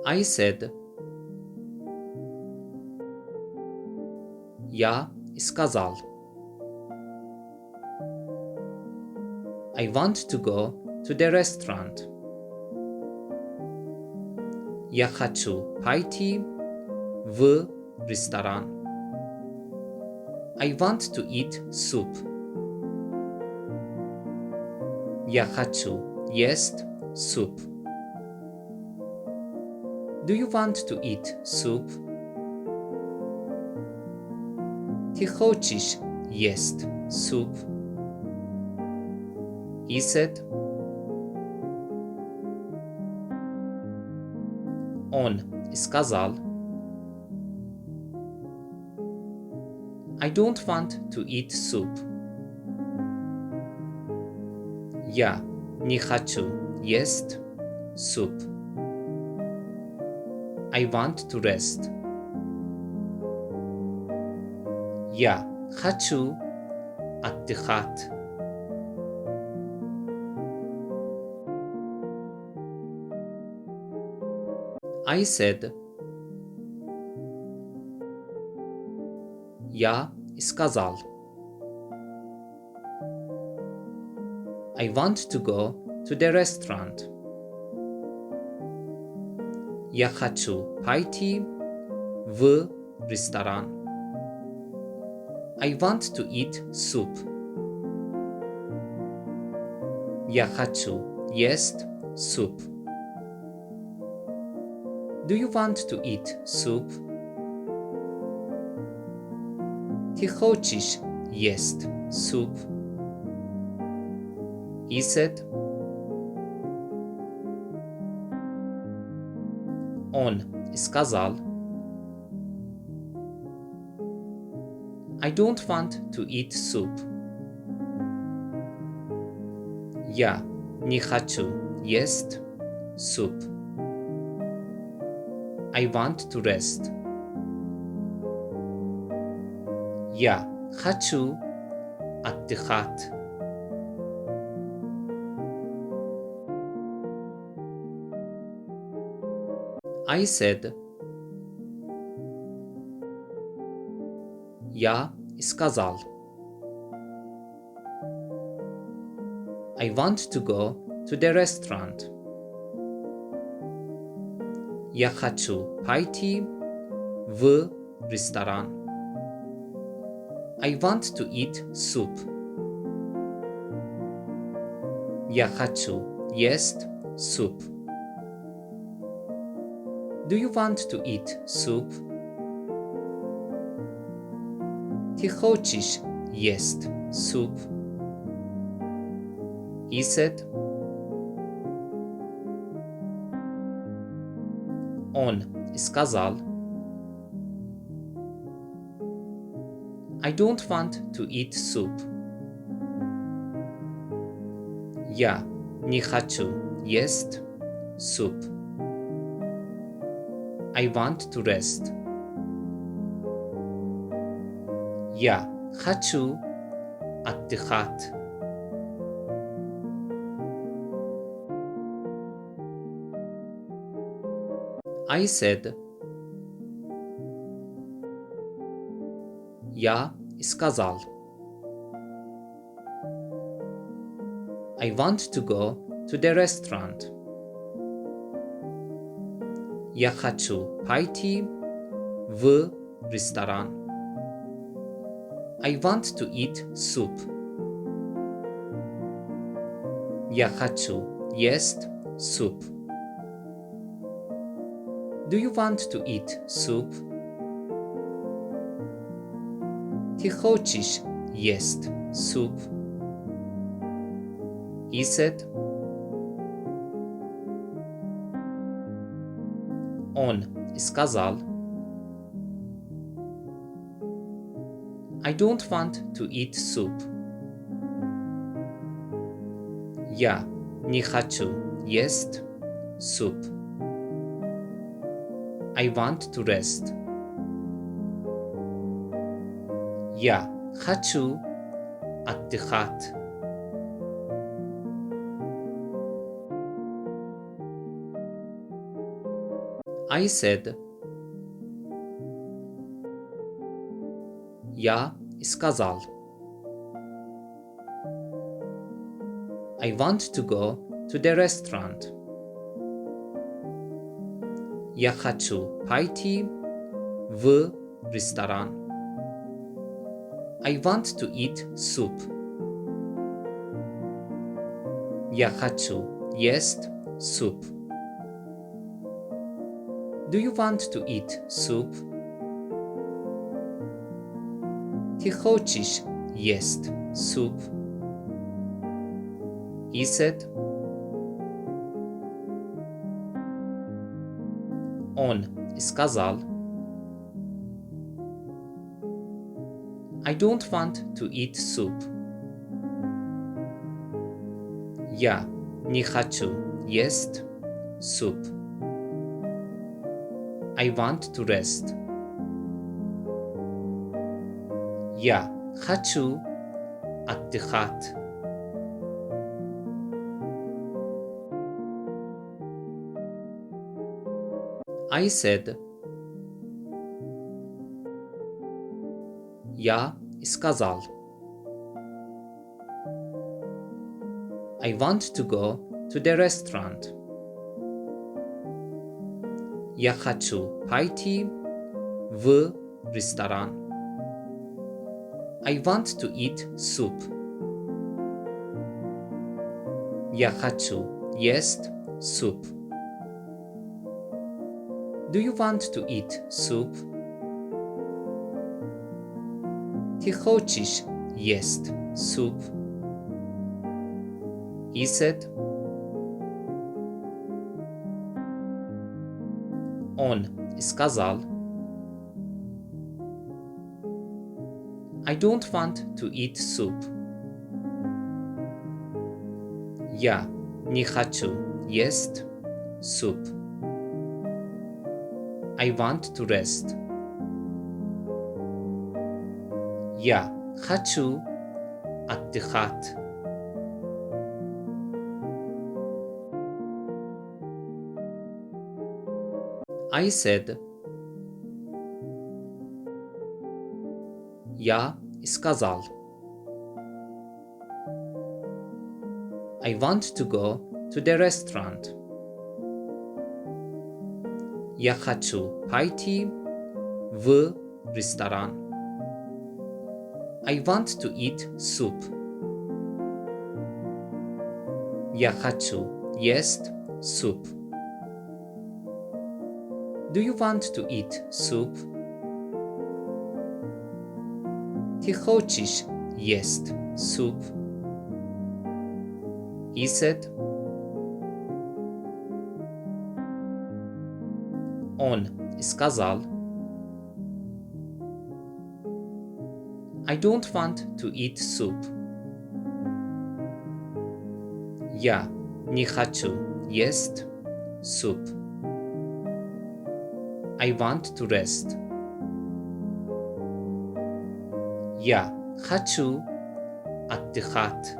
I said. Я сказал. I want to go to the restaurant. Я хочу пойти в ресторан. I want to eat soup. Я хочу есть суп. Do you want to eat soup? Ты хочешь есть суп? He said. Он сказал. I don't want to eat soup. Я не хочу есть суп. I want to rest. Я хочу отдыхать. I said. Я сказал. I want to go to the restaurant. Я хочу пойти в ресторан. I want to eat soup. Я хочу есть суп. Do you want to eat soup? Ты хочешь есть суп? He said. Он сказал. I don't want to eat soup. Я не хочу есть суп. I want to rest. Я хочу отдыхать. I said. Я сказал. I want to go to the restaurant. Я хочу пойти в ресторан. I want to eat soup. Я хочу есть суп. Do you want to eat soup? Ты хочешь есть суп? He said. Он сказал. I don't want to eat soup. Я не хочу есть суп. I want to rest. Я хочу отдыхать. I said. Я сказал. I want to go to the restaurant. Я хочу пойти в ресторан. I want to eat soup. Я хочу есть суп. Do you want to eat soup? Ты хочешь есть суп? He said. Он сказал. I don't want to eat soup. Я не хочу есть суп. I want to rest. Я хочу отдыхать. I said, Я сказал. I want to go to the restaurant. Я хочу пойти в ресторан. I want to eat soup. Я хочу есть суп. Do you want to eat soup? Ты хочешь есть суп? He said. Он сказал. I don't want to eat soup. Я не хочу есть суп. I want to rest. Я хочу отдыхать. I said. Я сказал. I want to go to the restaurant. Я хочу пойти в ресторан. I want to eat soup. Я хочу есть суп. Do you want to eat soup? Ты хочешь есть суп? He said. Он сказал. I don't want to eat soup. Я не хочу есть суп. I want to rest. Я хочу отдыхать. I said. Я сказал. I want to go to the restaurant. Я хочу пойти в ресторан. I want to eat soup. Я хочу есть суп. Do you want to eat soup? Ты хочешь есть суп? He said. Он сказал. I don't want to eat soup. Я не хочу есть суп. I want to rest. Я хочу отдыхать.